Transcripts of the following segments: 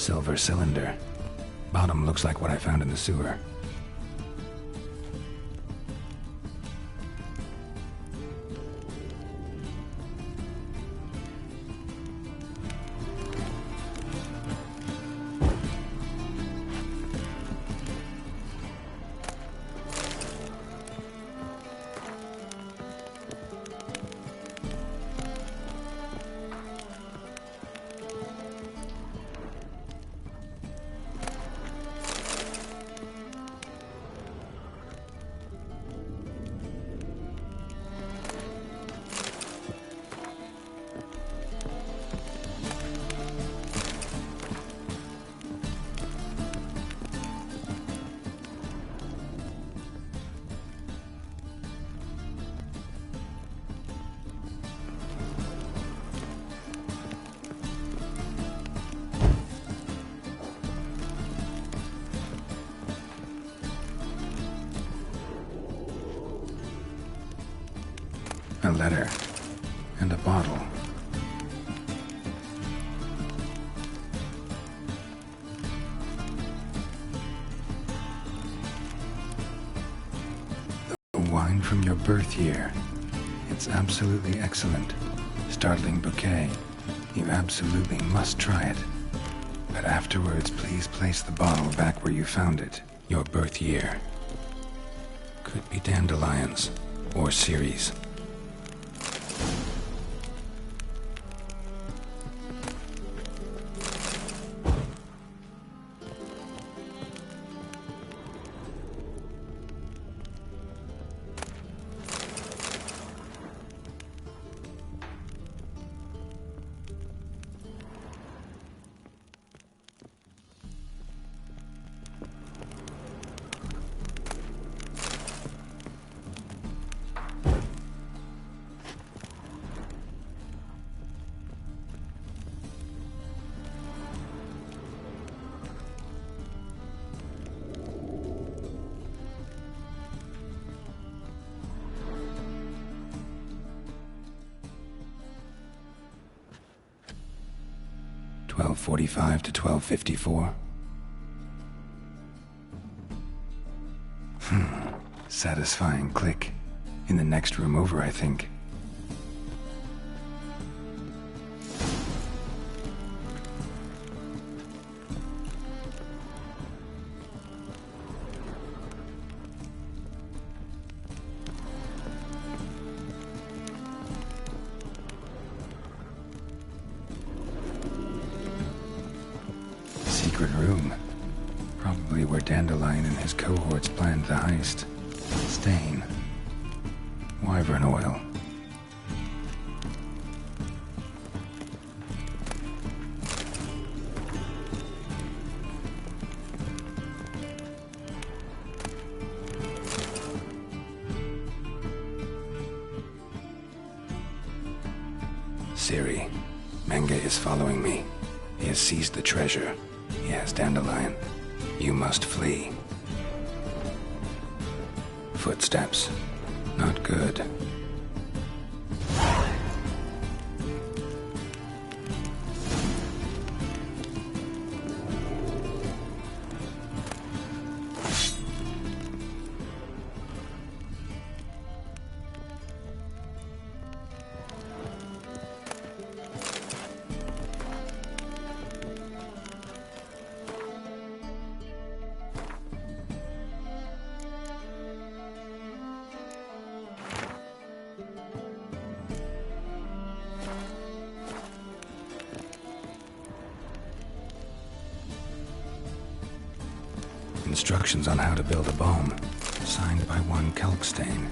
Silver cylinder. Bottom looks like what I found in the sewer. A letter and a bottle. The wine from your birth year. It's absolutely excellent. Startling bouquet. You absolutely must try it. But afterwards, please place the bottle back where you found it. Your birth year. Could be dandelions or ceres. .45 to 12:54. Satisfying click. In the next room over, I think. Secret room. Probably where Dandelion and his cohorts planned the heist. Stain. Wyvern oil. Siri, Menge is following me. He has seized the treasure. He has Dandelion. You must flee. Footsteps. Not good. Instructions on how to build a bomb, signed by one Kelkstain.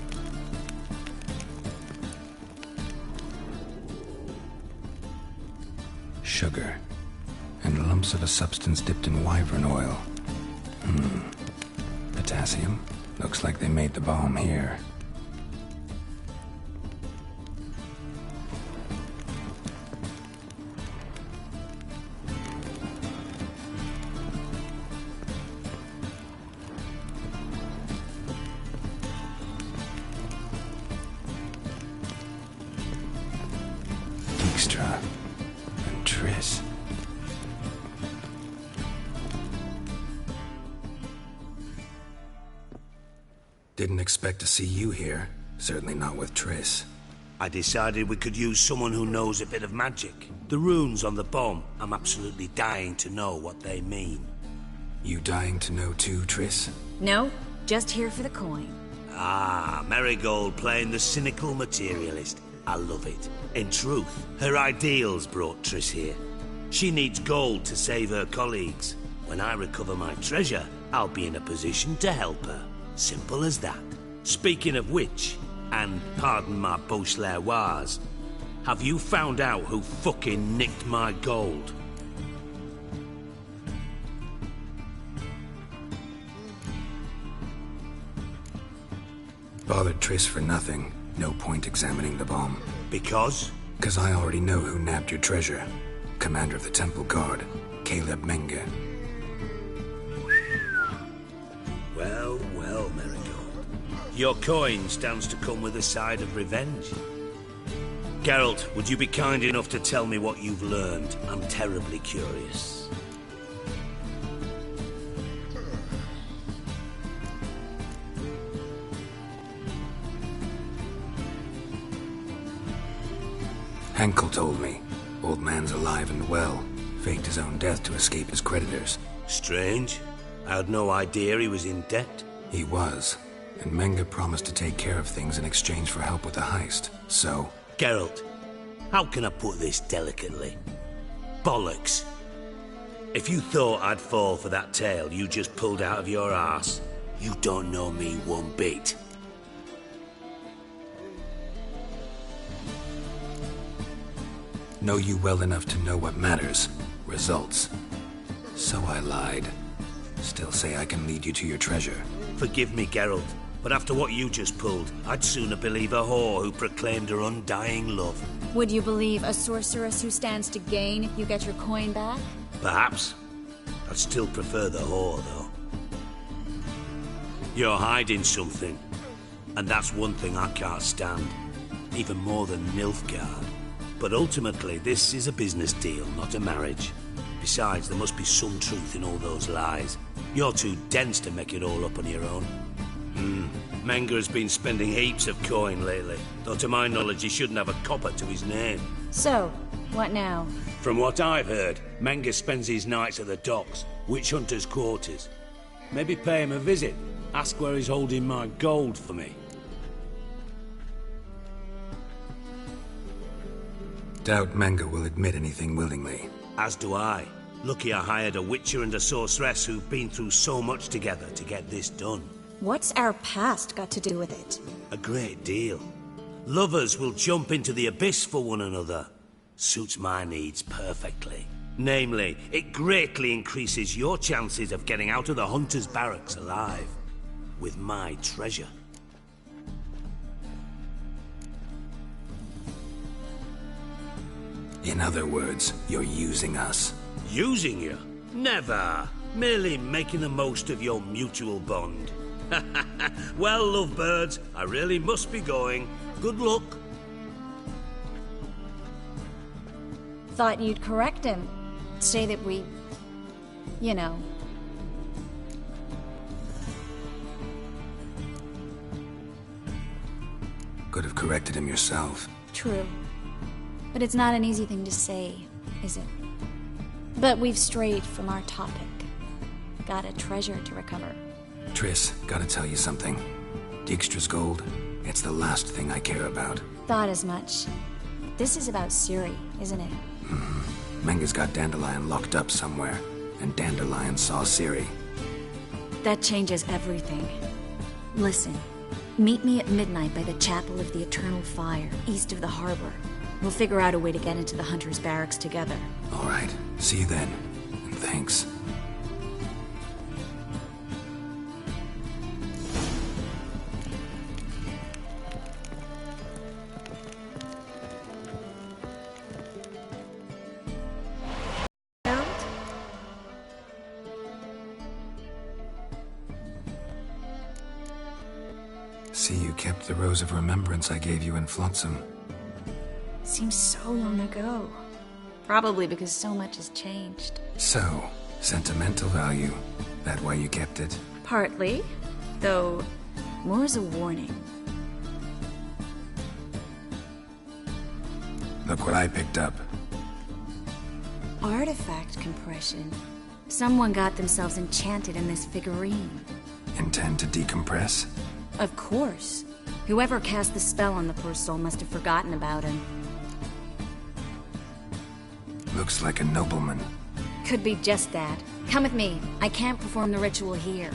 Sugar, and lumps of a substance dipped in wyvern oil. Potassium? Looks like they made the bomb here. Dijkstra and Triss. Didn't expect to see you here. Certainly not with Triss. I decided we could use someone who knows a bit of magic. The runes on the bomb, I'm absolutely dying to know what they mean. You dying to know too, Triss? No, just here for the coin. Ah, Marigold playing the cynical materialist. I love it. In truth, her ideals brought Triss here. She needs gold to save her colleagues. When I recover my treasure, I'll be in a position to help her. Simple as that. Speaking of which, and pardon my Beauclervoise, have you found out who fucking nicked my gold? Bothered Triss for nothing. No point examining the bomb. Because? Because I already know who nabbed your treasure. Commander of the Temple Guard, Caleb Menge. Well, well, Marigold. Your coin stands to come with a side of revenge. Geralt, would you be kind enough to tell me what you've learned? I'm terribly curious. Henkel told me. Old man's alive and well. Faked his own death to escape his creditors. Strange. I had no idea he was in debt. He was. And Menge promised to take care of things in exchange for help with the heist. So... Geralt, how can I put this delicately? Bollocks. If you thought I'd fall for that tale you just pulled out of your arse, you don't know me one bit. Know you well enough to know what matters. Results. So I lied. Still say I can lead you to your treasure. Forgive me, Geralt, but after what you just pulled, I'd sooner believe a whore who proclaimed her undying love. Would you believe a sorceress who stands to gain if you get your coin back? Perhaps. I'd still prefer the whore, though. You're hiding something, and that's one thing I can't stand. Even more than Nilfgaard. But ultimately, this is a business deal, not a marriage. Besides, there must be some truth in all those lies. You're too dense to make it all up on your own. Menge has been spending heaps of coin lately, though to my knowledge he shouldn't have a copper to his name. So, what now? From what I've heard, Menge spends his nights at the docks, witch hunters' quarters. Maybe pay him a visit, ask where he's holding my gold for me. Doubt Menge will admit anything willingly. As do I. Lucky I hired a witcher and a sorceress who've been through so much together to get this done. What's our past got to do with it? A great deal. Lovers will jump into the abyss for one another. Suits my needs perfectly. Namely, it greatly increases your chances of getting out of the hunter's barracks alive. With my treasure. In other words, you're using us. Using you? Never. Merely making the most of your mutual bond. Well, lovebirds, I really must be going. Good luck. Thought you'd correct him. Say that we... you know... Could have corrected him yourself. True. But it's not an easy thing to say, is it? But we've strayed from our topic. Got a treasure to recover. Triss, gotta tell you something. Dijkstra's gold, it's the last thing I care about. Thought as much. This is about Ciri, isn't it? Menge's got Dandelion locked up somewhere, and Dandelion saw Ciri. That changes everything. Listen, meet me at midnight by the Chapel of the Eternal Fire, east of the harbor. We'll figure out a way to get into the Hunter's barracks together. All right, see you then, and thanks. See, you kept the rose of remembrance I gave you in Flotsam. Seems so long ago. Probably because so much has changed. So, sentimental value. That why you kept it? Partly. Though, more as a warning. Look what I picked up. Artifact compression. Someone got themselves enchanted in this figurine. Intend to decompress? Of course. Whoever cast the spell on the poor soul must have forgotten about him. Looks like a nobleman. Could be just that. Come with me. I can't perform the ritual here.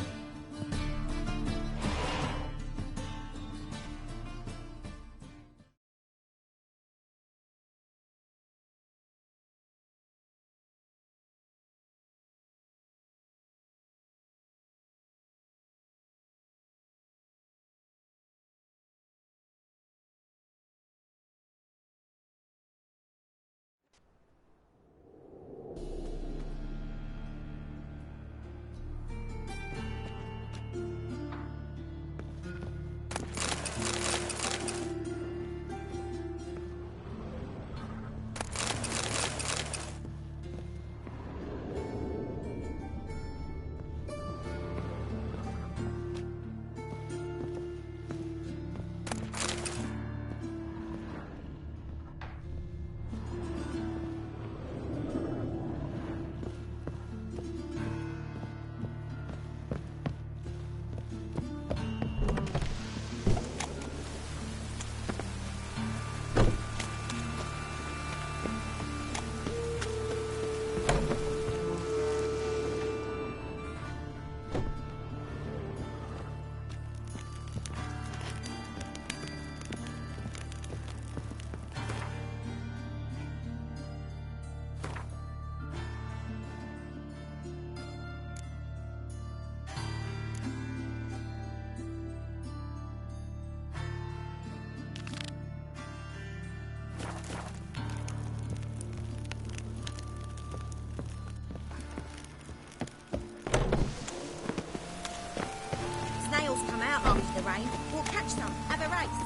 Come out after the rain. We'll catch some. Have a race.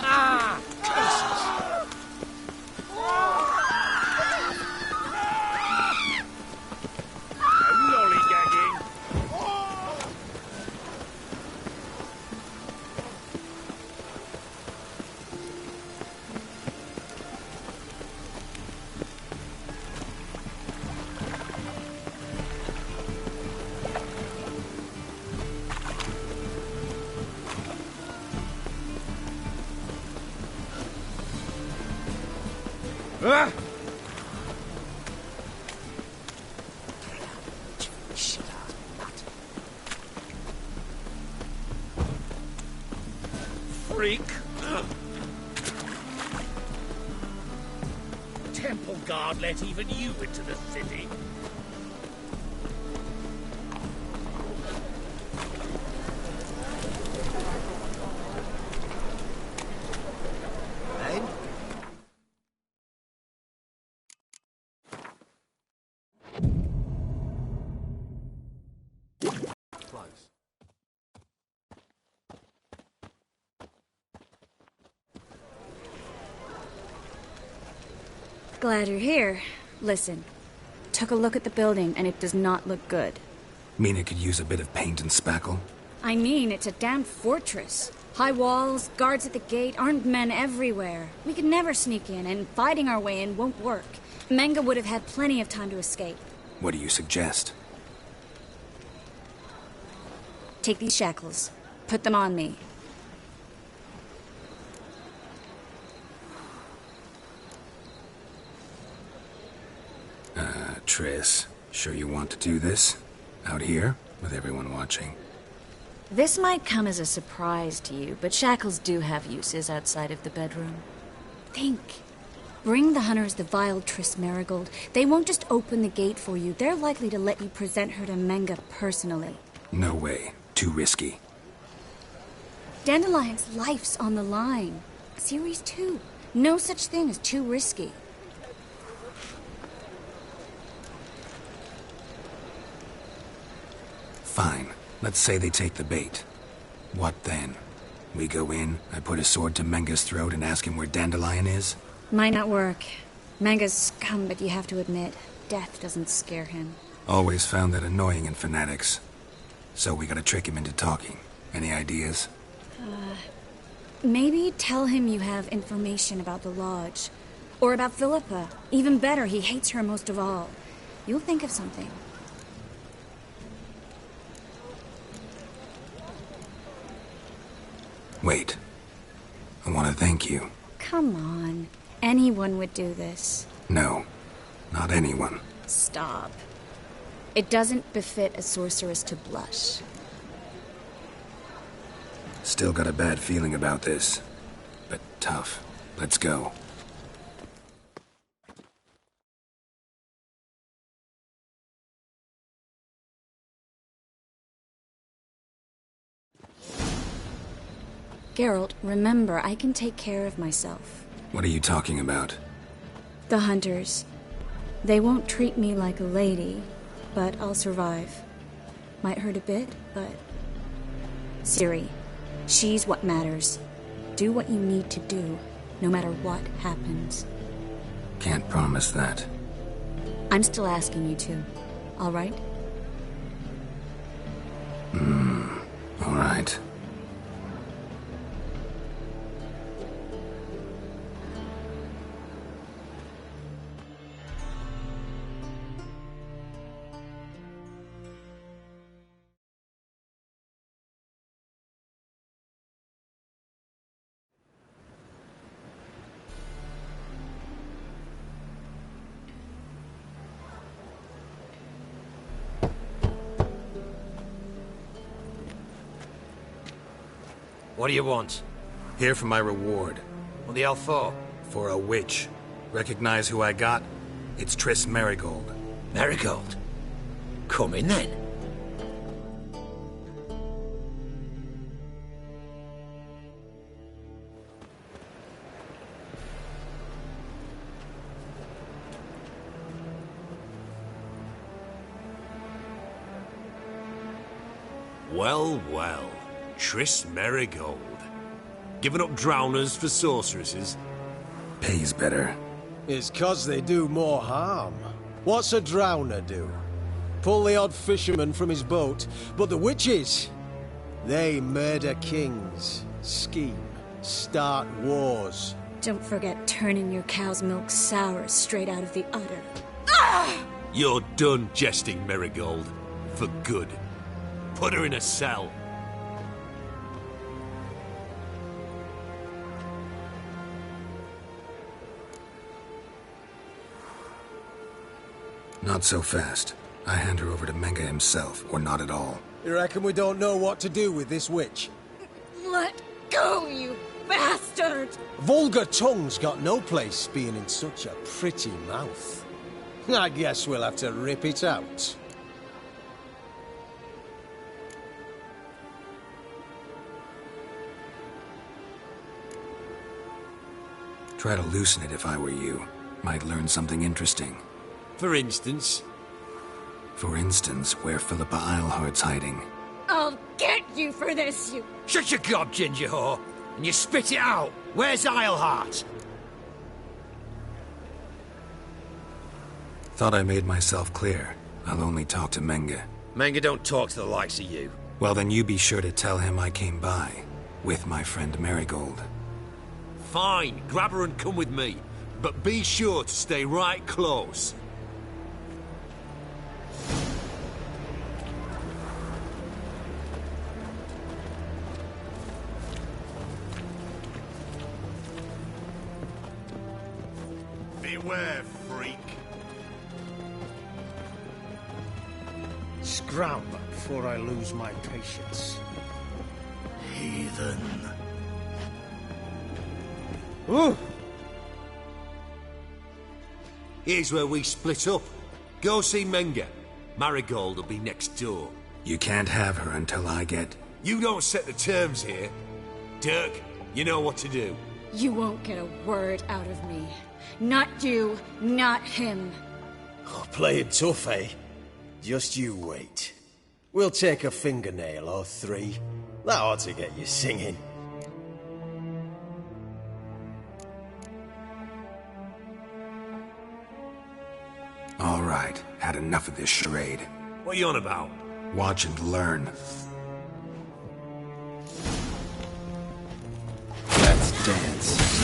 Ah! Freak! Temple guard let even you into the city. Glad you're here. Listen, took a look at the building and it does not look good. Mean it could use a bit of paint and spackle? I mean, it's a damn fortress. High walls, guards at the gate, armed men everywhere. We could never sneak in, and fighting our way in won't work. Menga would have had plenty of time to escape. What do you suggest? Take these shackles. Put them on me. Triss, sure you want to do this? Out here, with everyone watching? This might come as a surprise to you, but shackles do have uses outside of the bedroom. Think. Bring the hunters the vile Triss Marigold. They won't just open the gate for you. They're likely to let you present her to Menga personally. No way. Too risky. Dandelion's life's on the line. Series 2. No such thing as too risky. Fine. Let's say they take the bait. What then? We go in, I put a sword to Menga's throat and ask him where Dandelion is? Might not work. Menga's scum, but you have to admit, death doesn't scare him. Always found that annoying in fanatics. So we gotta trick him into talking. Any ideas? Maybe tell him you have information about the Lodge. Or about Philippa. Even better, he hates her most of all. You'll think of something. Wait. I want to thank you. Come on. Anyone would do this. No. Not anyone. Stop. It doesn't befit a sorceress to blush. Still got a bad feeling about this. But tough. Let's go. Geralt, remember, I can take care of myself. What are you talking about? The hunters. They won't treat me like a lady, but I'll survive. Might hurt a bit, but... Ciri, she's what matters. Do what you need to do, no matter what happens. Can't promise that. I'm still asking you to, all right? All right. What do you want? Here for my reward. What the hell for? For a witch. Recognize who I got? It's Triss Marigold. Marigold? Come in then. Well, well. Triss Marigold. Giving up drowners for sorceresses? Pays better. It's 'cause they do more harm. What's a drowner do? Pull the odd fisherman from his boat, but the witches, they murder kings, scheme, start wars. Don't forget turning your cow's milk sour straight out of the udder. You're done jesting, Marigold. For good. Put her in a cell. Not so fast. I hand her over to Menga himself, or not at all. You reckon we don't know what to do with this witch? Let go, you bastard! Vulgar tongue's got no place being in such a pretty mouth. I guess we'll have to rip it out. Try to loosen it if I were you. Might learn something interesting. For instance? For instance, where Philippa Eilhart's hiding. I'll get you for this, you... Shut your gob, ginger whore, and you spit it out. Where's Eilhart? Thought I made myself clear. I'll only talk to Menga. Menga don't talk to the likes of you. Well, then you be sure to tell him I came by. With my friend Marigold. Fine, grab her and come with me. But be sure to stay right close. Beware, freak. Scram before I lose my patience. Heathen. Ooh! Here's where we split up. Go see Menga. Marigold will be next door. You can't have her until I get... You don't set the terms here. Dirk, you know what to do. You won't get a word out of me. Not you, not him. Oh, playing tough, eh? Just you wait. We'll take a fingernail or three. That ought to get you singing. All right, had enough of this charade. What are you on about? Watch and learn. Let's dance.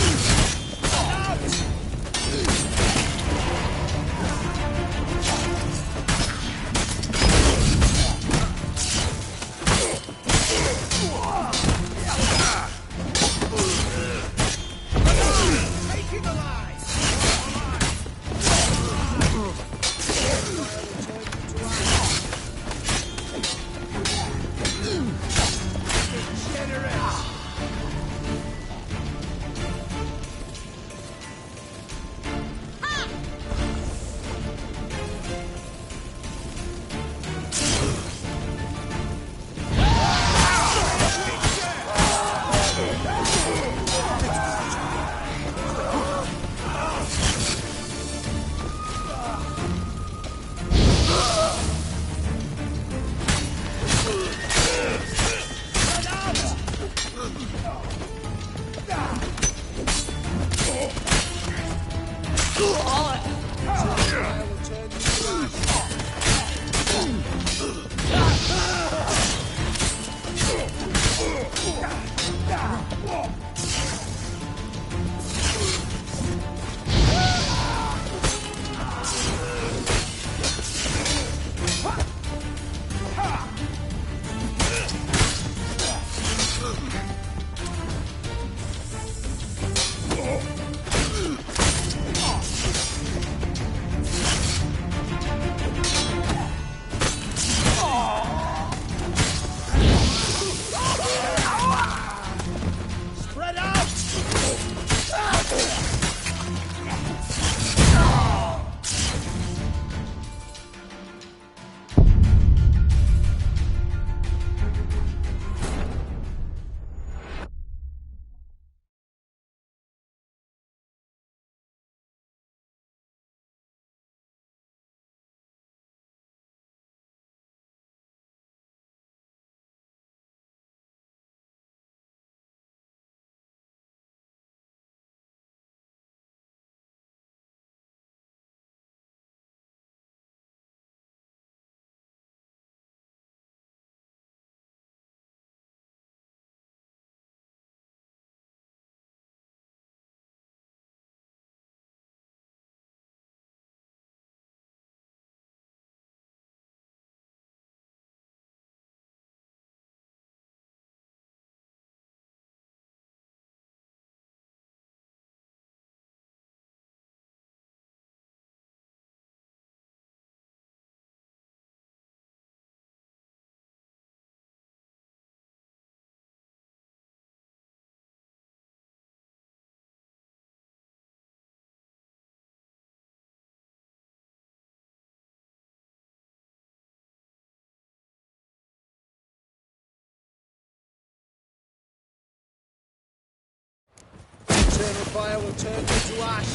Eternal fire will turn you to ash.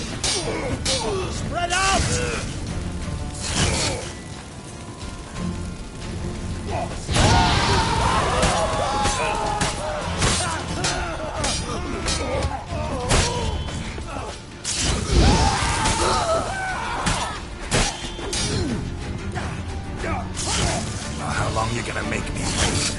Spread out! Well, how long you gonna make me wait?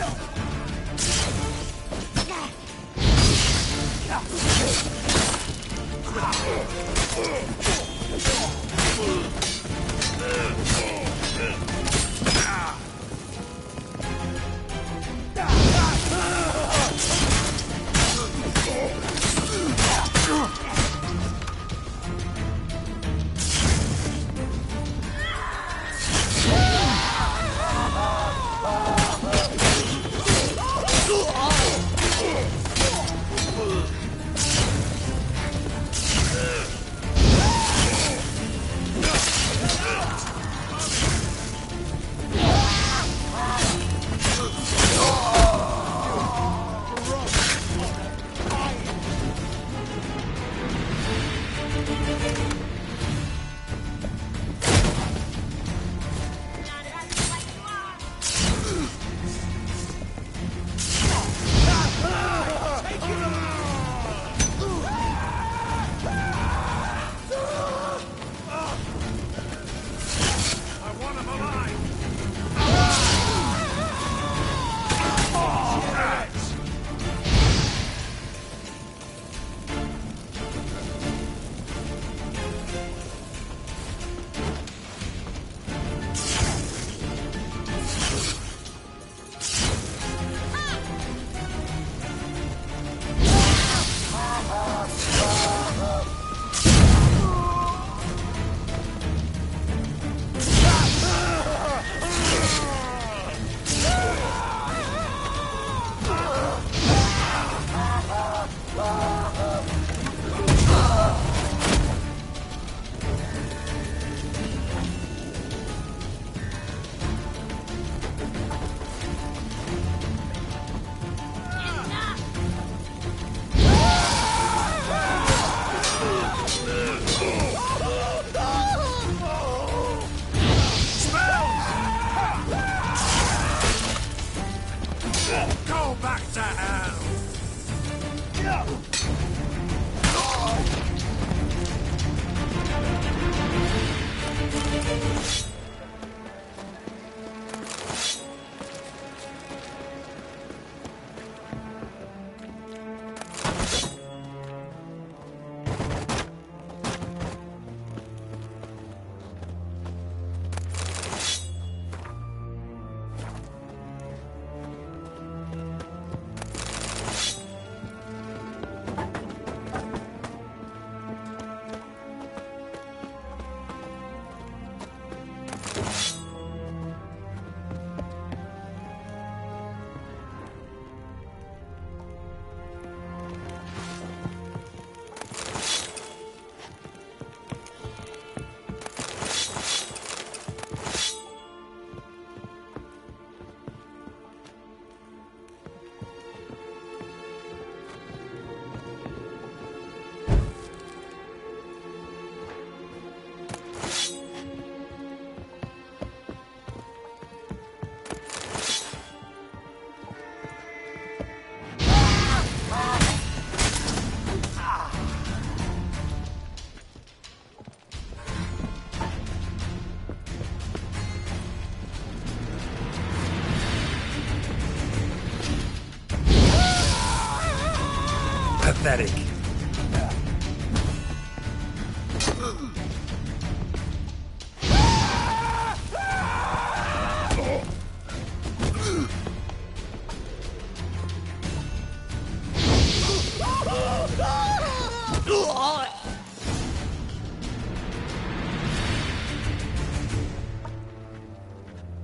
Pathetic.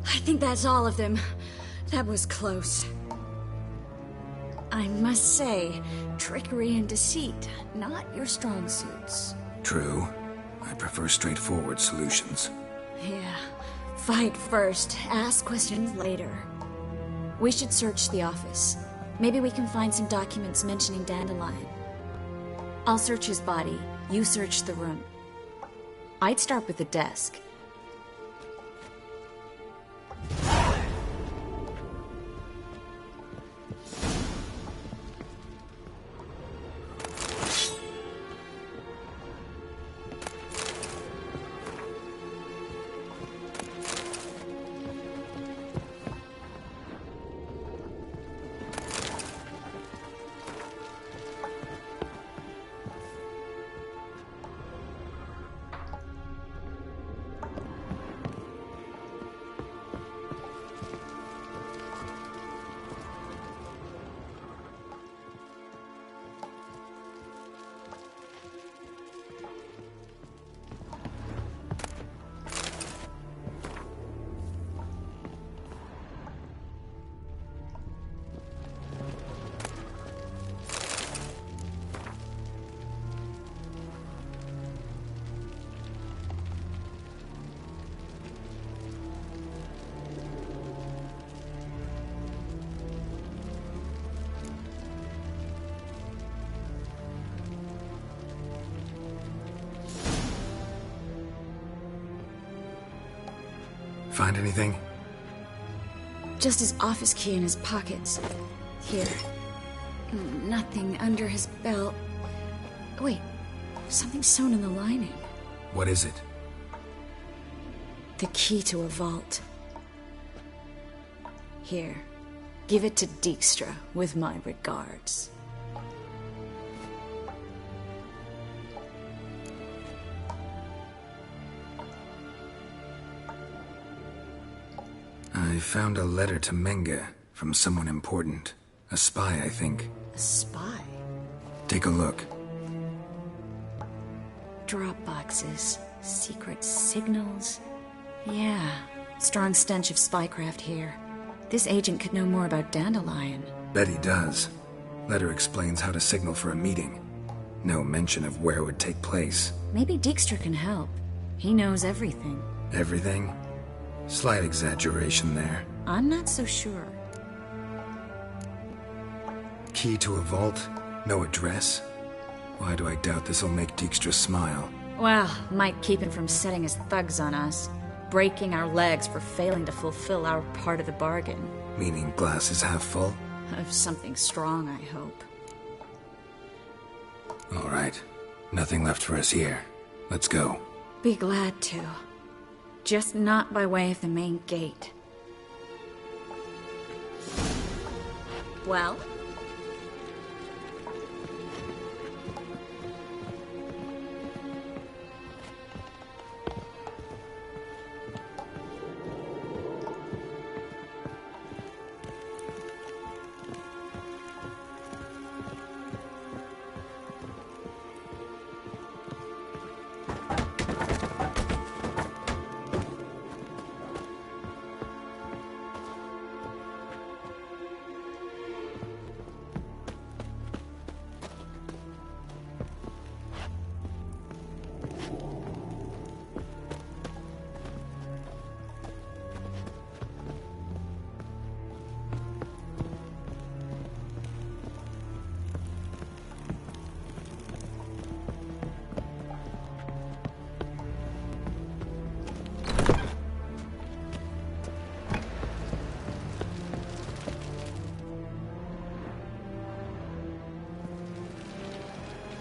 I think that's all of them. That was close. I must say, trickery and deceit, not your strong suits. True. I prefer straightforward solutions. Yeah. Fight first, ask questions later. We should search the office. Maybe we can find some documents mentioning Dandelion. I'll search his body. You search the room. I'd start with the desk. Find anything? Just his office key in his pockets. Here. Nothing under his belt. Wait, something sewn in the lining. What is it? The key to a vault. Here. Give it to Dijkstra with my regards. I found a letter to Menge from someone important. A spy, I think. A spy? Take a look. Drop boxes. Secret signals. Yeah. Strong stench of spycraft here. This agent could know more about Dandelion. Bet he does. Letter explains how to signal for a meeting. No mention of where it would take place. Maybe Dijkstra can help. He knows everything. Everything? Slight exaggeration there. I'm not so sure. Key to a vault? No address? Why do I doubt this'll make Dijkstra smile? Well, might keep him from setting his thugs on us. Breaking our legs for failing to fulfill our part of the bargain. Meaning glass is half full? Of something strong, I hope. All right. Nothing left for us here. Let's go. Be glad to. Just not by way of the main gate. Well?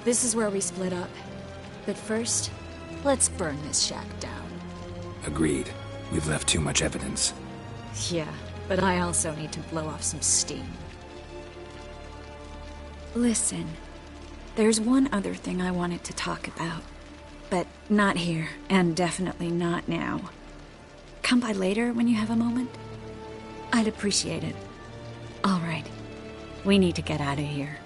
This is where we split up. But first, let's burn this shack down. Agreed. We've left too much evidence. Yeah, but I also need to blow off some steam. Listen, there's one other thing I wanted to talk about. But not here, and definitely not now. Come by later when you have a moment? I'd appreciate it. All right. We need to get out of here.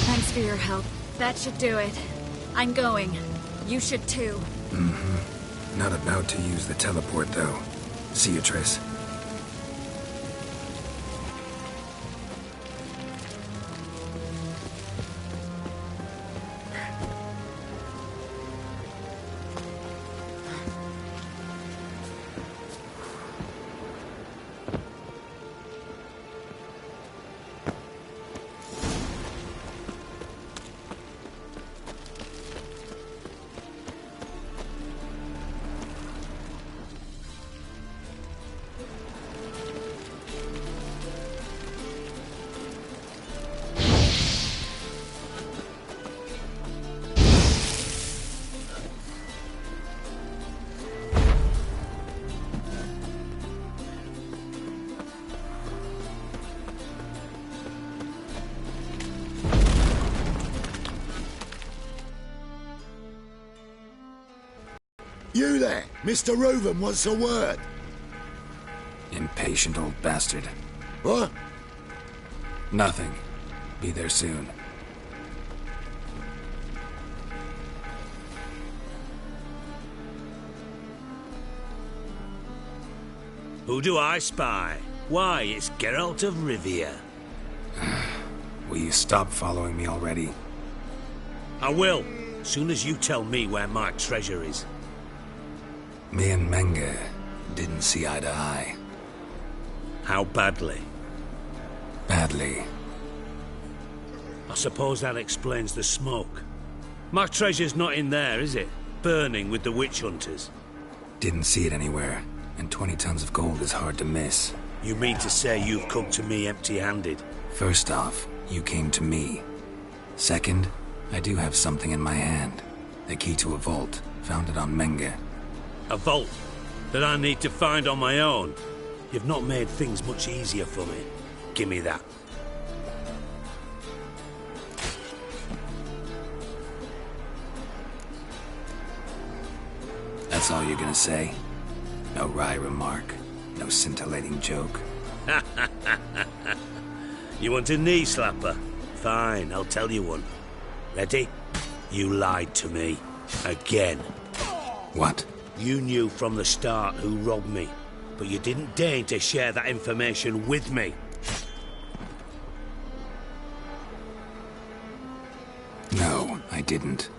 Thanks for your help. That should do it. I'm going. You should too. Not about to use the teleport, though. See you, Triss. You there! Mr. Reuven wants a word. Impatient old bastard. What? Nothing. Be there soon. Who do I spy? Why, it's Geralt of Rivia. Will you stop following me already? I will, soon as you tell me where my treasure is. Me and Menge didn't see eye to eye. How badly? Badly. I suppose that explains the smoke. My treasure's not in there, is it? Burning with the witch hunters. Didn't see it anywhere, and 20 tons of gold is hard to miss. You mean to say you've come to me empty-handed? First off, you came to me. Second, I do have something in my hand. The key to a vault, found it on Menge. A vault that I need to find on my own. You've not made things much easier for me. Give me that. That's all you're gonna say? No wry remark, no scintillating joke. You want a knee slapper? Fine, I'll tell you one. Ready? You lied to me. Again. What? You knew from the start who robbed me, but you didn't deign to share that information with me. No, I didn't.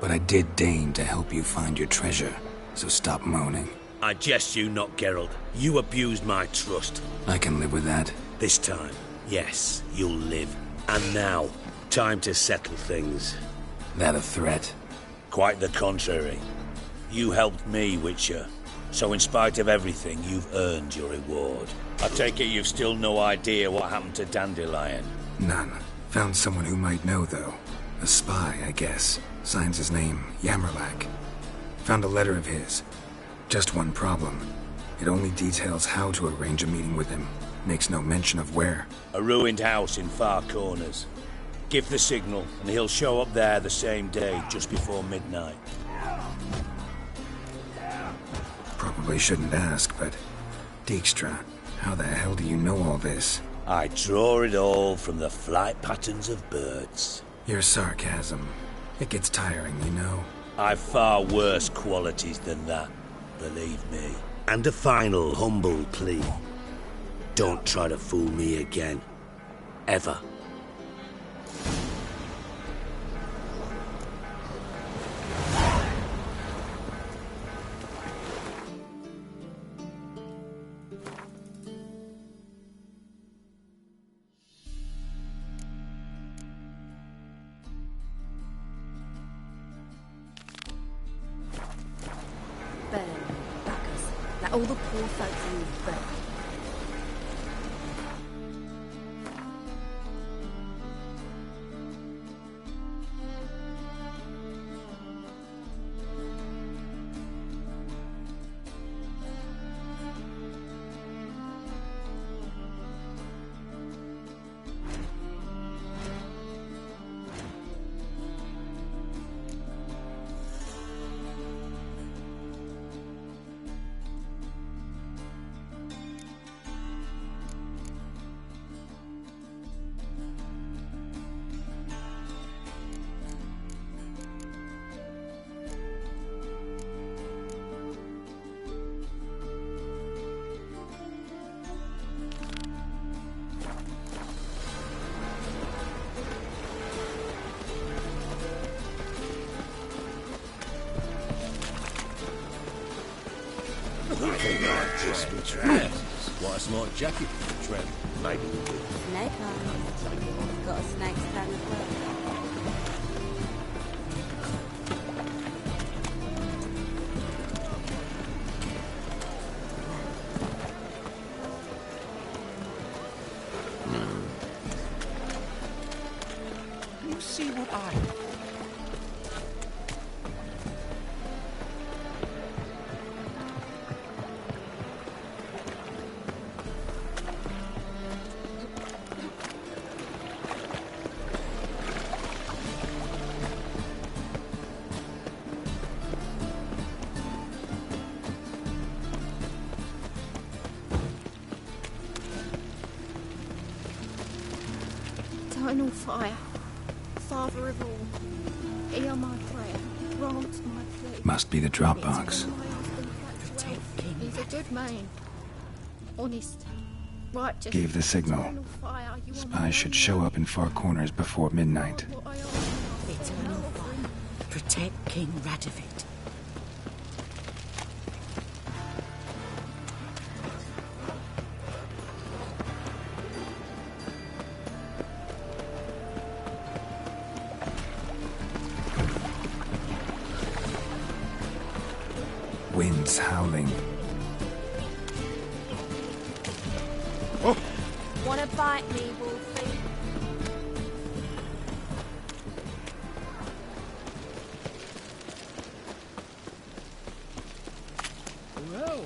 But I did deign to help you find your treasure, so stop moaning. I jest you not, Geralt. You abused my trust. I can live with that. This time, yes, you'll live. And now, time to settle things. That a threat? Quite the contrary. You helped me, Witcher. So in spite of everything, you've earned your reward. I take it you've still no idea what happened to Dandelion? None. Found someone who might know, though. A spy, I guess. Signs his name, Yammerlack. Found a letter of his. Just one problem. It only details how to arrange a meeting with him. Makes no mention of where. A ruined house in Far Corners. Give the signal, and he'll show up there the same day, just before midnight. Probably shouldn't ask, but... Dijkstra, how the hell do you know all this? I draw it all from the flight patterns of birds. Your sarcasm. It gets tiring, you know. I've far worse qualities than that, believe me. And a final humble plea. Don't try to fool me again. Ever. Burn, buggers. Let all the poor folks live, burn. What a smart jacket, Trev. Maybe. Snake on. Got a snake's tongue as well. You see what I... Eternal fire, Father of all, hear my prayer, grant my plea. Must be the Dropbox. He's a good man, honest, righteous. Gave the signal. Eternal fire, you are my Spies should show up in Far Corners before midnight. what I ask. Eternal fire. Protect King Radovid. Winds howling. Wanna bite me, Wolfie? Well,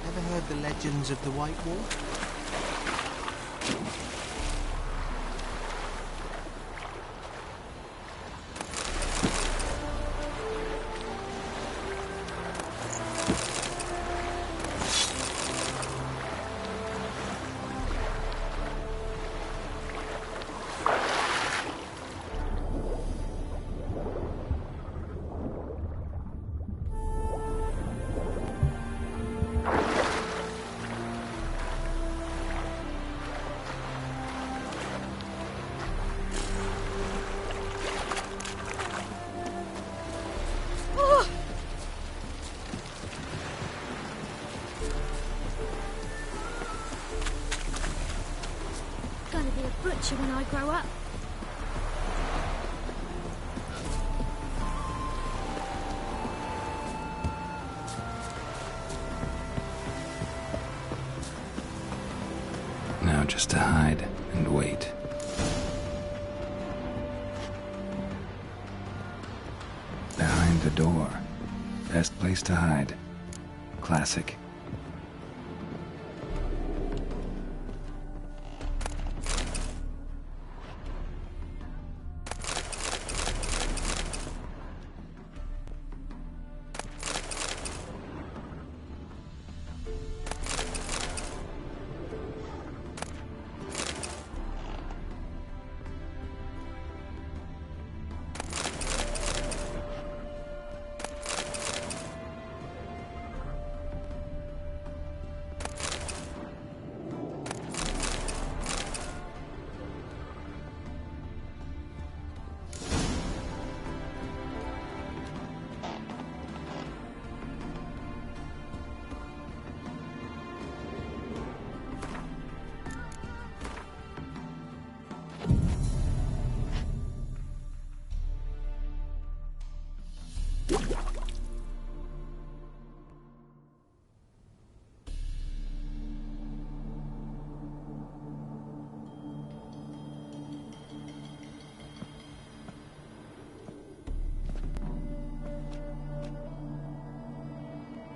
Ever heard the legends of the White Wolf? butcher when I grow up. Now just to hide and wait. Behind the door. Best place to hide. Classic.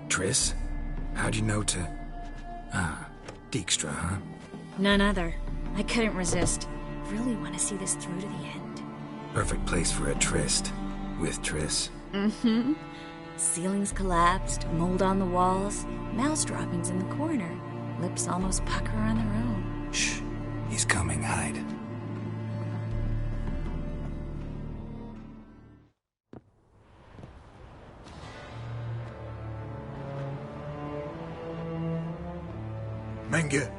Triss? How'd you know to... Ah, Dijkstra, huh? None other. I couldn't resist. Really want to see this through to the end. Perfect place for a tryst. With Triss. Mm-hmm. Ceilings collapsed, mold on the walls, mouse droppings in the corner. Lips almost pucker on their own. Shh. He's coming, hide. Menge.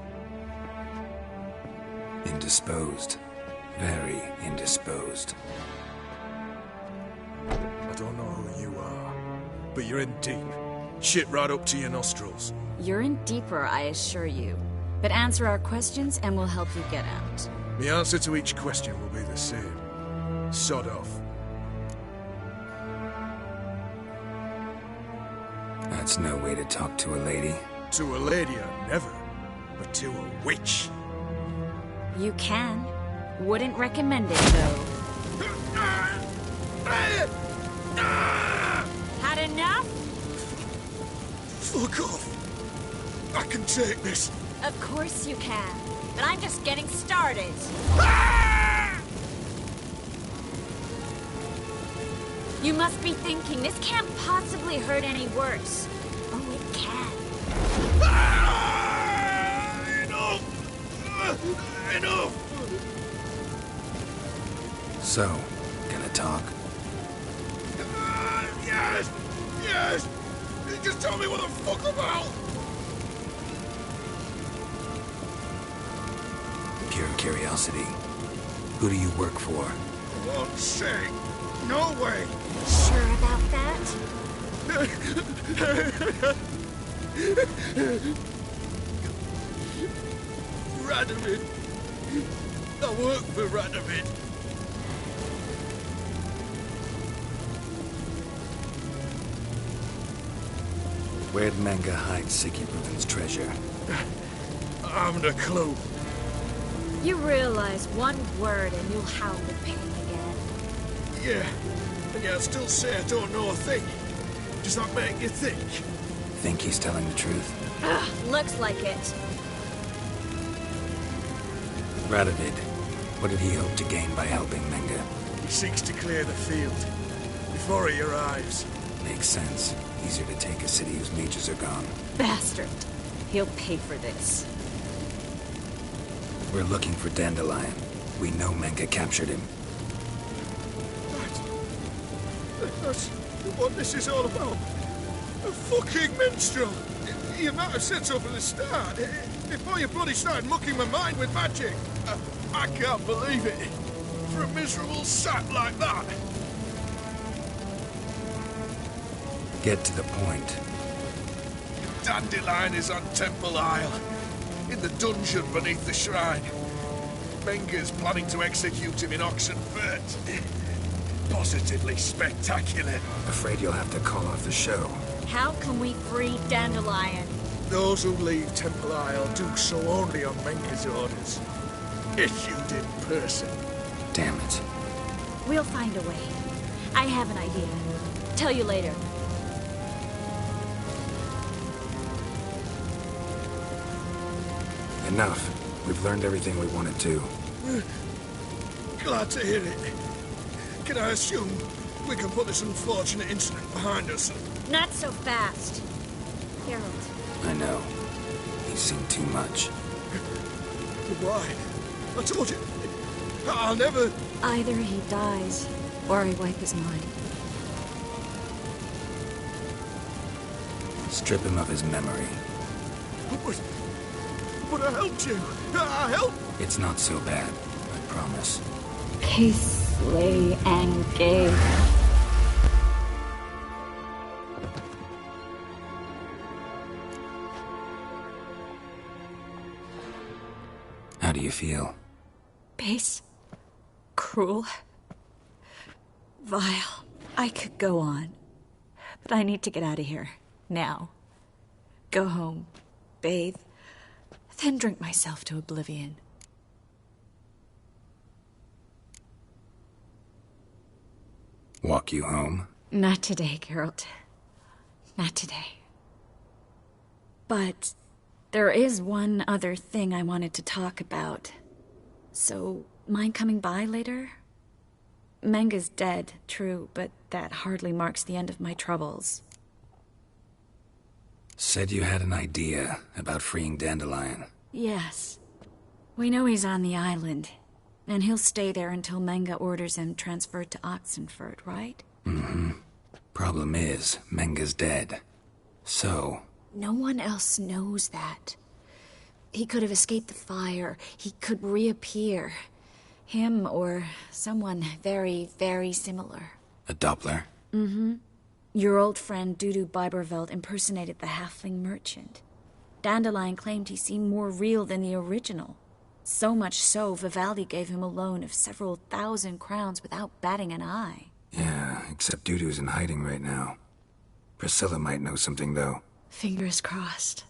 Indisposed. Very indisposed. I don't know who you are, but you're in deep. Shit right up to your nostrils. You're in deeper, I assure you. But answer our questions and we'll help you get out. The answer to each question will be the same. Sod off. That's no way to talk to a lady. To a lady, I never. But to a witch. You can. Wouldn't recommend it, though. Had enough? Fuck off. I can take this. Of course you can. But I'm just getting started. You must be thinking, this can't possibly hurt any worse. Oh, it can. Enough! So, gonna talk? Yes! Yes! Just tell me what the fuck about! Pure curiosity. Who do you work for? For one's sake! No way! Sure about that? Radovid. I work for Radovid. Where'd Menge hide Siggy Ruben's treasure? I haven't a clue. You realize one word and you'll howl with pain again. Yeah, and yet I still say I don't know a thing. Does that make you think? Think he's telling the truth? Ugh, looks like it. Radovid, what did he hope to gain by helping Menge? He seeks to clear the field before he arrives. Makes sense. Easier to take a city whose mages are gone. Bastard. He'll pay for this. We're looking for Dandelion. We know Menge captured him. That's what this is all about. A fucking minstrel! You might have said so from the start. Before you bloody started mucking my mind with magic. I can't believe it. For a miserable sap like that. Get to the point. Dandelion is on Temple Isle. In the dungeon beneath the shrine. Menger's planning to execute him in Oxenfurt. Positively spectacular. Afraid you'll have to call off the show. How can we free Dandelion? Those who leave Temple Isle do so only on Menger's orders. Issued in person. Damn it. We'll find a way. I have an idea. Tell you later. Enough. We've learned everything we wanted to. Glad to hear it. Can I assume we can put this unfortunate incident behind us? Not so fast. Harold. I know. He's seen too much. Why? I told you. I'll never... Either he dies, or I wipe his mind. Strip him of his memory. But I helped you. I helped... It's not so bad, I promise. Peacefully and gay. How do you feel? Base. Cruel. Vile. I could go on. But I need to get out of here. Now. Go home. Bathe. Then drink myself to oblivion. Walk you home? Not today, Geralt. Not today. But there is one other thing I wanted to talk about. So, mind coming by later? Menga's dead, true, but that hardly marks the end of my troubles. Said you had an idea about freeing Dandelion. Yes. We know he's on the island, and he'll stay there until Menga orders him transferred to Oxenfurt, right? Mm-hmm. Problem is, Menga's dead. So... No one else knows that. He could have escaped the fire. He could reappear. Him or someone very, very similar. A Doppler? Mm-hmm. Your old friend Dudu Biberveld impersonated the halfling merchant. Dandelion claimed he seemed more real than the original. So much so, Vivaldi gave him a loan of several thousand crowns without batting an eye. Yeah, except Dudu's in hiding right now. Priscilla might know something, though. Fingers crossed.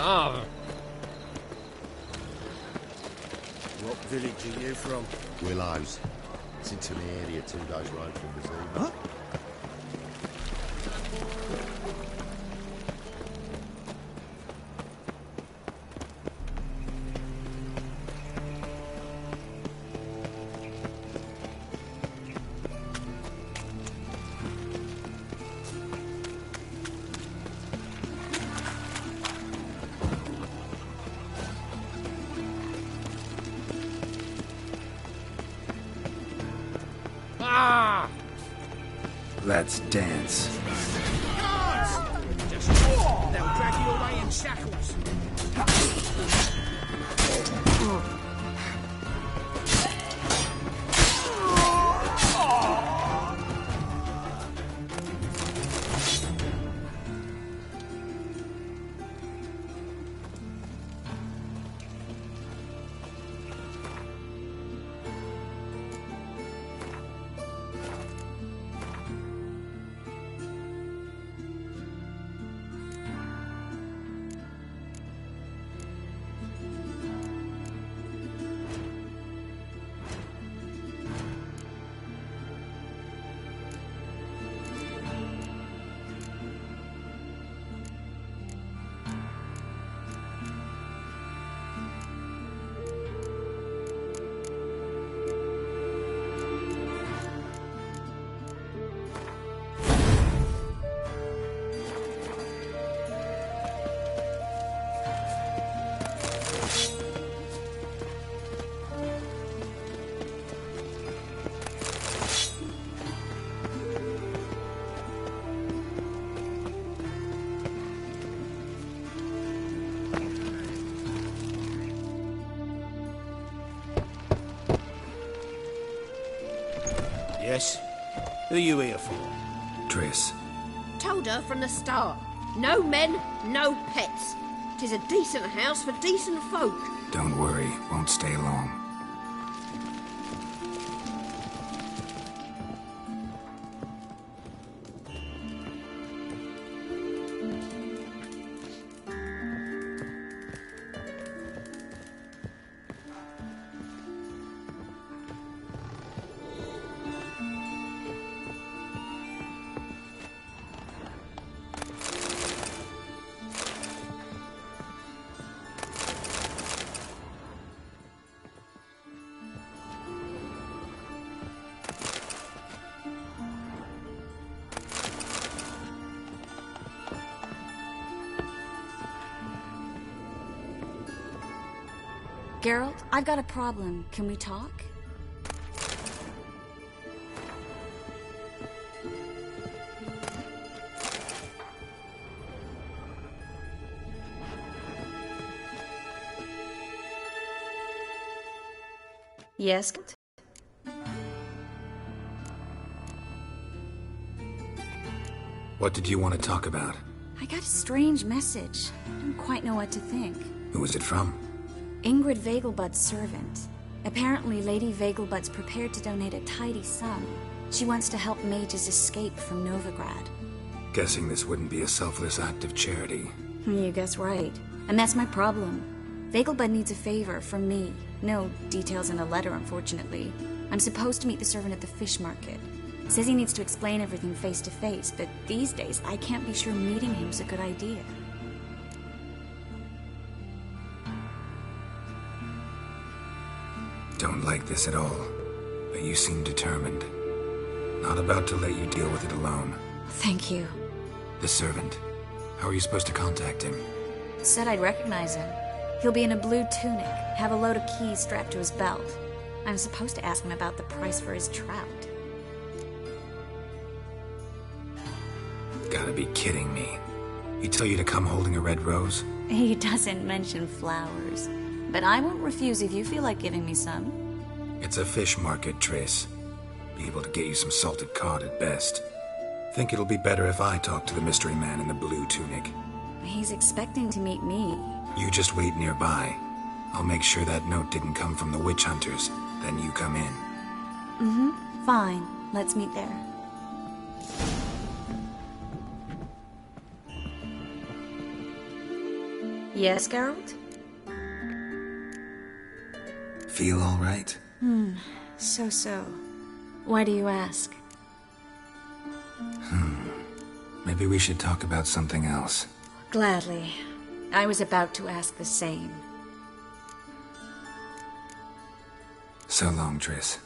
Ah. What village are you from? Willows. It's into the area 2 days' ride from Brazil. Huh? Let's dance. They'll drag you away in shackles. Yes? Who are you here for? Triss. Told her from the start. No men, no pets. 'Tis a decent house for decent folk. Don't worry, won't stay long. Geralt, I've got a problem. Can we talk? Yes? What did you want to talk about? I got a strange message. I don't quite know what to think. Who was it from? Ingrid Vegelbud's servant. Apparently, Lady Vegelbud's prepared to donate a tidy sum. She wants to help mages escape from Novigrad. Guessing this wouldn't be a selfless act of charity. You guess right. And that's my problem. Vegelbud needs a favor from me. No details in a letter, unfortunately. I'm supposed to meet the servant at the fish market. Says he needs to explain everything face to face, but these days I can't be sure meeting him's a good idea. Don't like this at all, but you seem determined. Not about to let you deal with it alone. Thank you. The servant. How are you supposed to contact him? Said I'd recognize him. He'll be in a blue tunic, have a load of keys strapped to his belt. I'm supposed to ask him about the price for his trout. Gotta be kidding me. He tell you to come holding a red rose? He doesn't mention flowers. But I won't refuse if you feel like giving me some. It's a fish market, Triss. Be able to get you some salted cod at best. Think it'll be better if I talk to the mystery man in the blue tunic. He's expecting to meet me. You just wait nearby. I'll make sure that note didn't come from the witch hunters. Then you come in. Mm-hmm. Fine. Let's meet there. Yes, Geralt? Feel all right? So. Why do you ask? Maybe we should talk about something else. Gladly. I was about to ask the same. So long, Triss.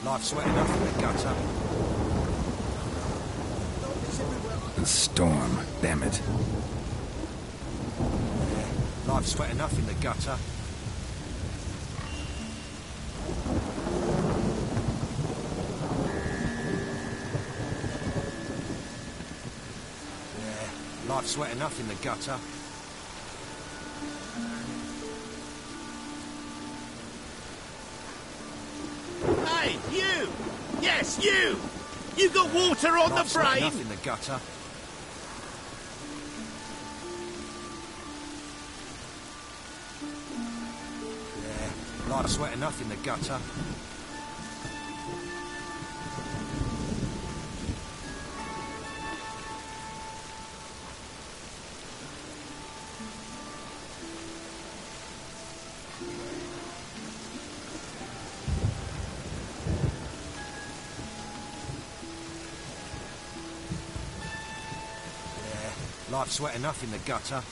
Life's sweat enough in the gutter. The storm, damn it. Life's sweat enough in the gutter. Life's sweat enough in the gutter. Hey! Yes, you! You got water on the brain? Enough in the gutter. Yeah, life's wet enough in the gutter. Life's wet enough in the gutter.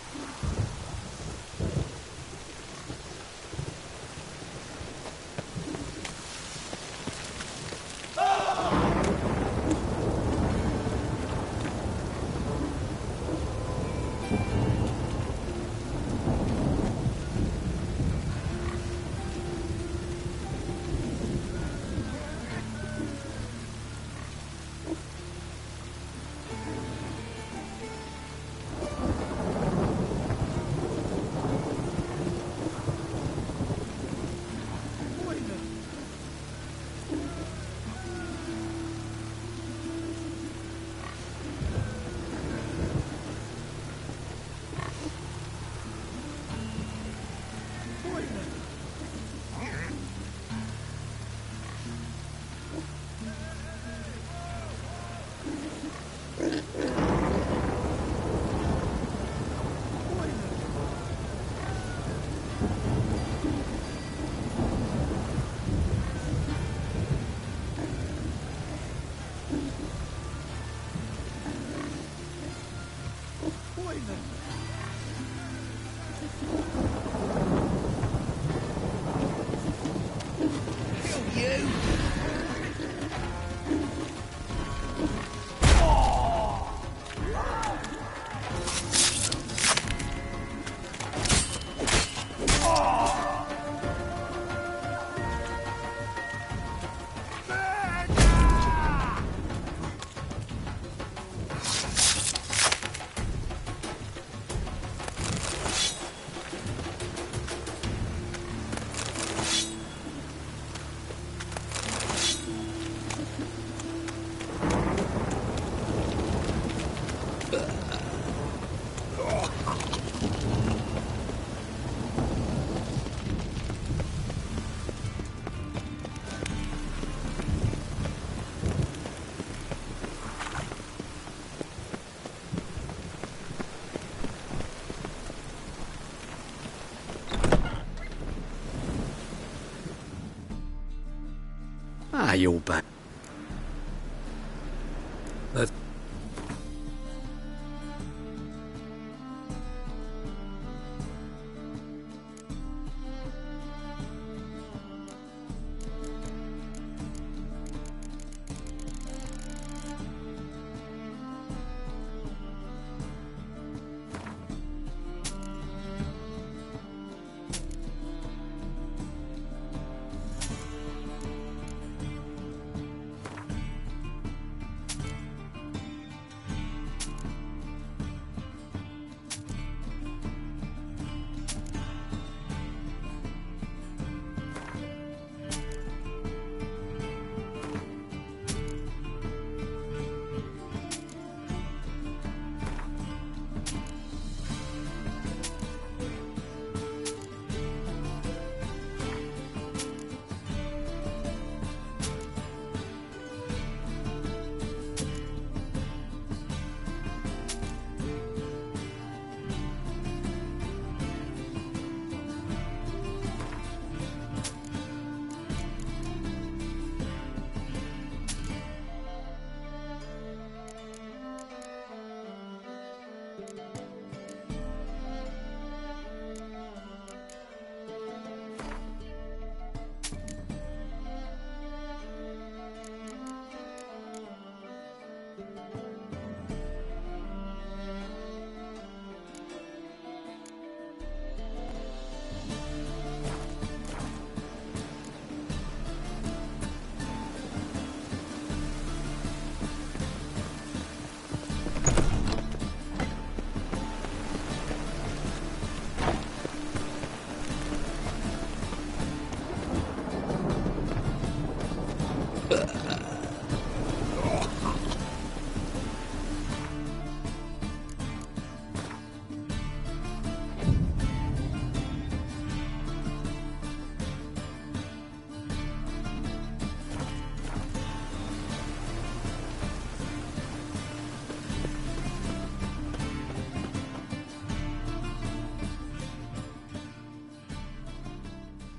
Ah, you're back.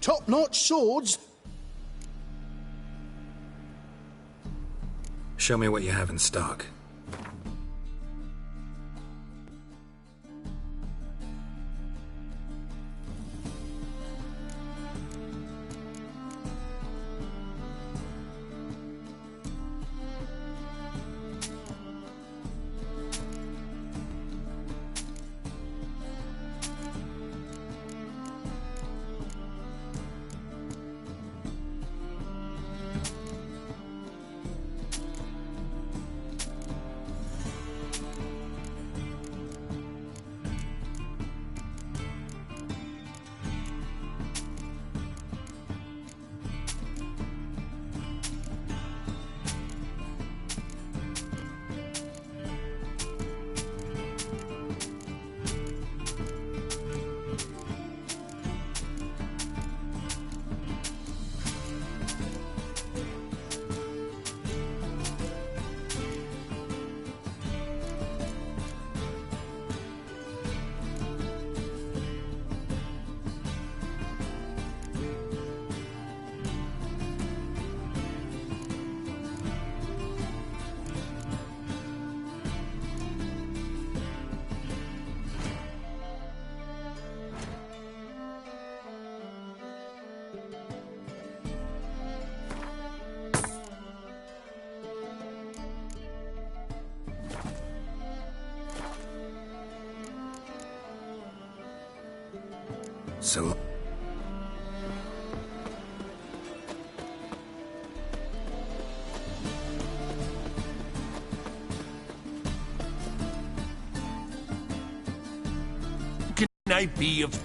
top-notch swords. Show me what you have in stock. So... Can I be of...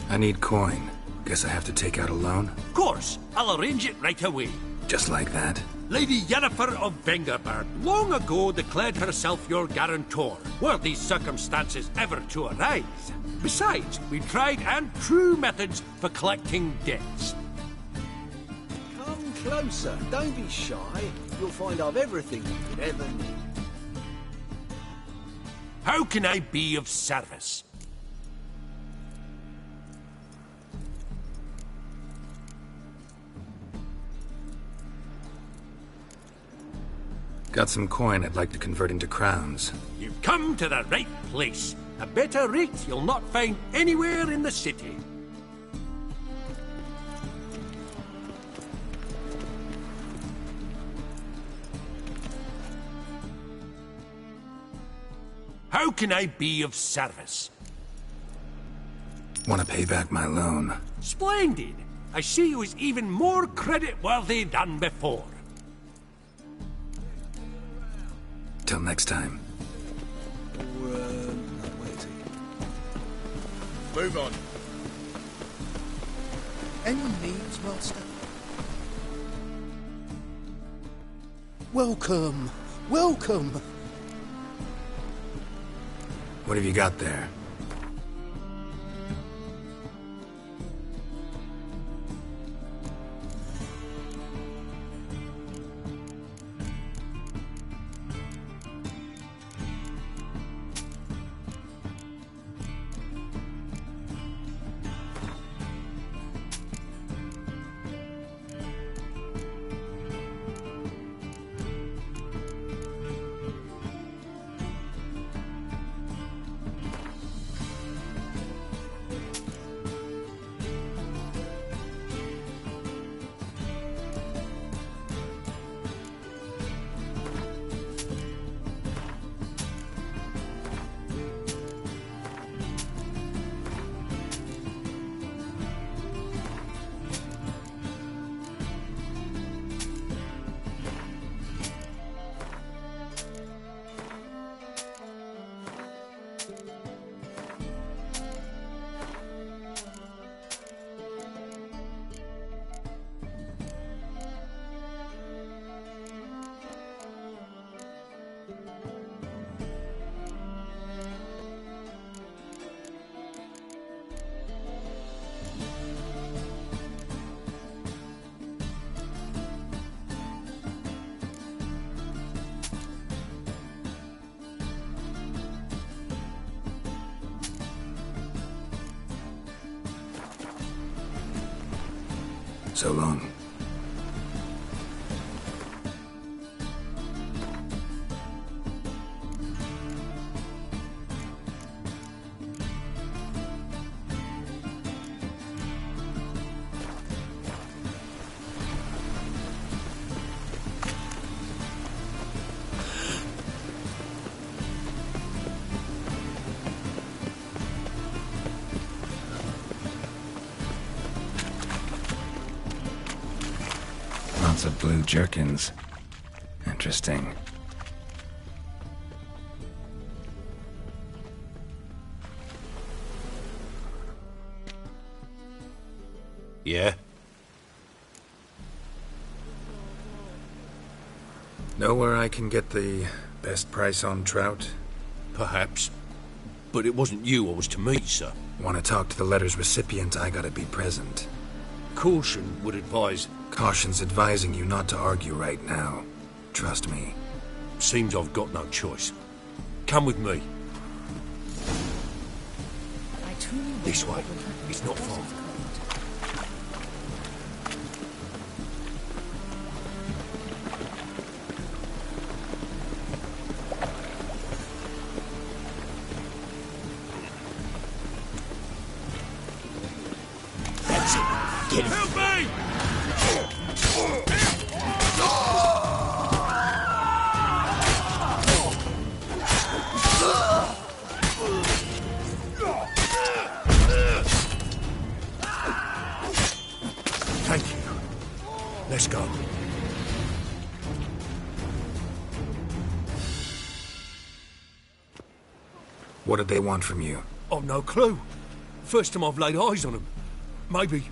I need coin. Guess I have to take out a loan? Of course, I'll arrange it right away. Just like that? Lady Yennefer of Vengerberg long ago declared herself your guarantor, were these circumstances ever to arise. Besides, we tried and true methods for collecting debts. Come closer, don't be shy. You'll find I've everything you could ever need. How can I be of service? Got some coin I'd like to convert into crowns. You've come to the right place. A better rate you'll not find anywhere in the city. How can I be of service? Want to pay back my loan? Splendid! I see you as even more credit-worthy than before. Till next time. Move on. Any needs, Master? Welcome, welcome. What have you got there? So long. Lots of blue jerkins. Interesting. Yeah? Know where I can get the best price on trout? Perhaps. But it wasn't you I was to meet, sir. Want to talk to the letter's recipient, I gotta be present. Caution would advise... Caution's advising you not to argue right now. Trust me. Seems I've got no choice. Come with me. This way. It's not far. That's it. Get him. Help me! Thank you. Let's go. What did they want from you? I've no clue. First time I've laid eyes on them. Maybe...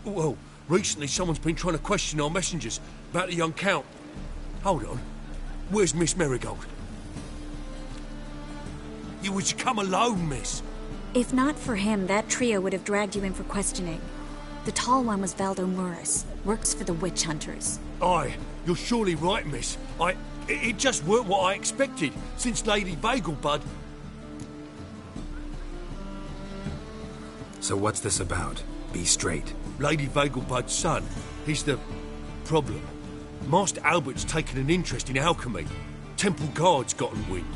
Well, recently someone's been trying to question our messengers about the young Count. Hold on. Where's Miss Marigold? You would come alone, miss. If not for him, that trio would have dragged you in for questioning. The tall one was Valdo Murris, works for the witch hunters. Aye, you're surely right, miss. It just weren't what I expected, since Lady Bagelbud... So what's this about? Be straight. Lady Bagelbud's son. He's the... problem. Master Albert's taken an interest in alchemy. Temple Guard's gotten wind.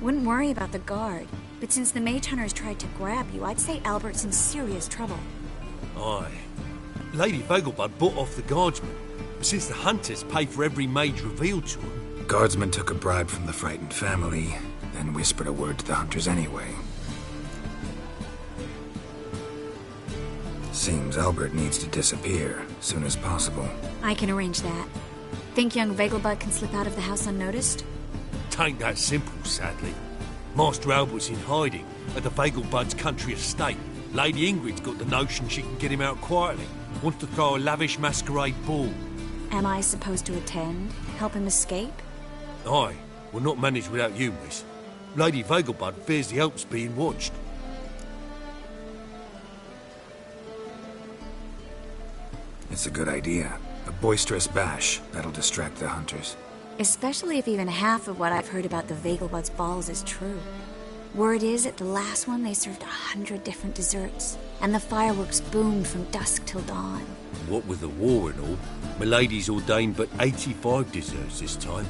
Wouldn't worry about the guard, but since the mage hunters tried to grab you, I'd say Albert's in serious trouble. Aye. Lady Bagelbud bought off the guardsman, since the hunters pay for every mage revealed to them. Guardsman took a bribe from the frightened family, then whispered a word to the hunters anyway. Seems Albert needs to disappear as soon as possible. I can arrange that. Think young Vegelbud can slip out of the house unnoticed? Tain't that simple, sadly. Master Albert's in hiding at the Vegelbud's country estate. Lady Ingrid's got the notion she can get him out quietly. Wants to throw a lavish masquerade ball. Am I supposed to attend? Help him escape? Aye. We'll not manage without you, miss. Lady Vegelbud fears the help's being watched. It's a good idea. A boisterous bash. That'll distract the hunters. Especially if even half of what I've heard about the Vegelbud's balls is true. Word is, at the last one they served 100 different desserts, and the fireworks boomed from dusk till dawn. What with the war and all, Milady's ordained but 85 desserts this time.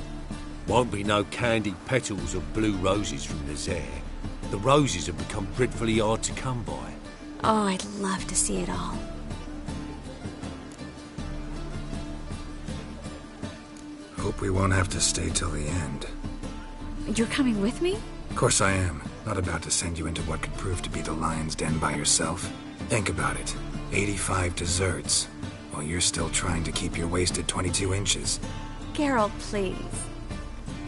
Won't be no candied petals or blue roses from Nazaire. The roses have become dreadfully hard to come by. Oh, I'd love to see it all. Hope we won't have to stay till the end. You're coming with me? Of course I am. Not about to send you into what could prove to be the lion's den by yourself. Think about it. 85 desserts, while you're still trying to keep your waist at 22 inches. Geralt, please.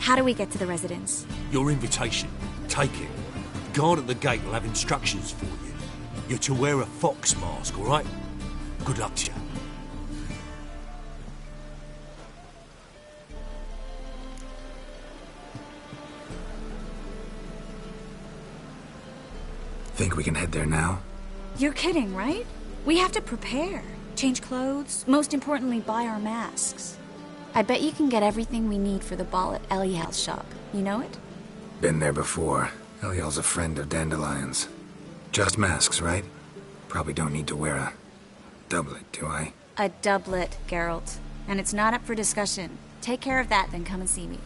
How do we get to the residence? Your invitation. Take it. The guard at the gate will have instructions for you. You're to wear a fox mask, all right? Good luck to you. Think we can head there now? You're kidding, right? We have to prepare. Change clothes. Most importantly, buy our masks. I bet you can get everything we need for the ball at Eliel's shop. You know it? Been there before. Eliel's a friend of Dandelion's. Just masks, right? Probably don't need to wear a doublet, do I? A doublet, Geralt. And it's not up for discussion. Take care of that, then come and see me.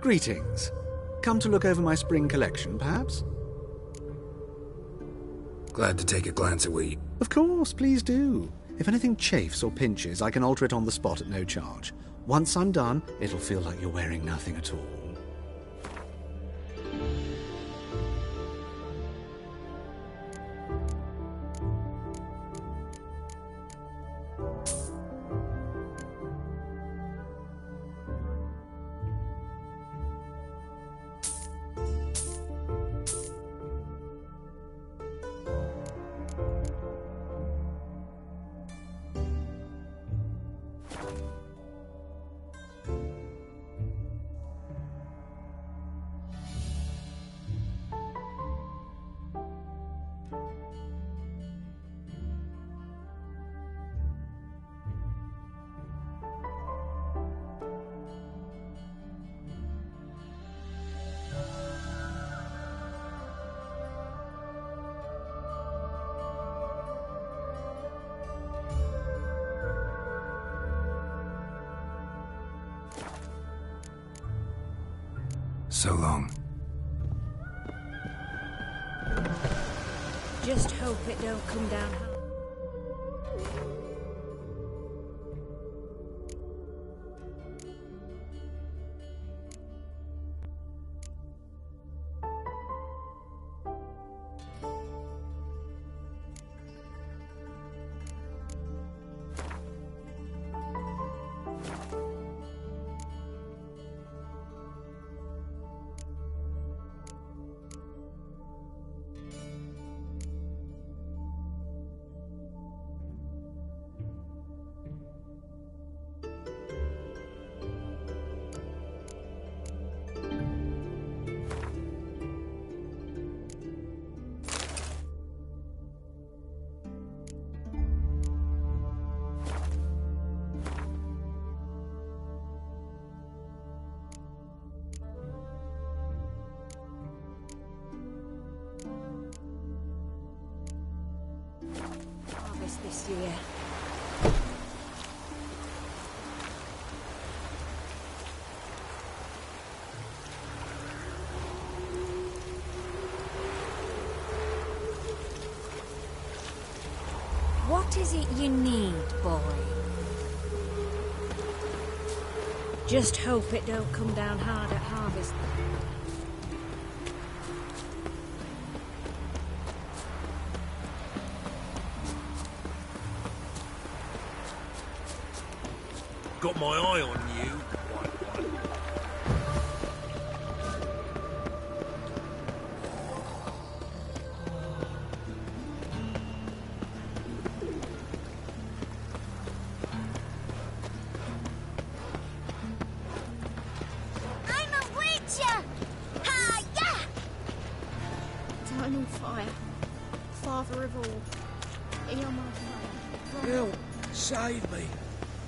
Greetings. Come to look over my spring collection, perhaps? Glad to take a glance at what you... Of course, please do. If anything chafes or pinches, I can alter it on the spot at no charge. Once I'm done, it'll feel like you're wearing nothing at all. So long. Just hope it don't come down. This year. What is it you need, boy? Just hope it don't come down hard at harvest. Got my eye on you. I'm a witcher! Ha, yeah! Eternal fire, Father of all, hear my prayer. Help! Save me!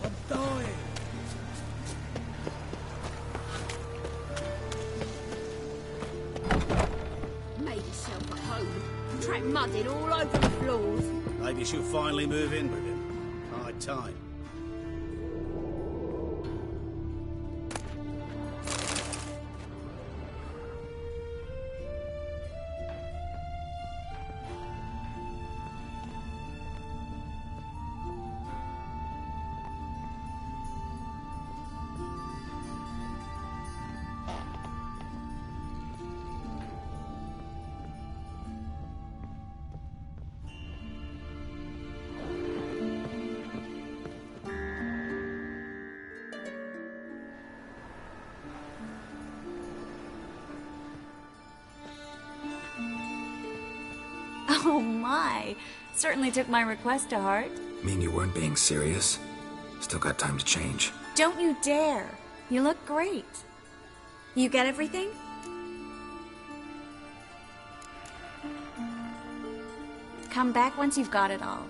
I'm dying! Made yourself at home. Track mudded all over the floors. Maybe she'll finally move in with him. High time. Oh my! Certainly took my request to heart. Mean you weren't being serious? Still got time to change. Don't you dare! You look great. You get everything? Come back once you've got it all.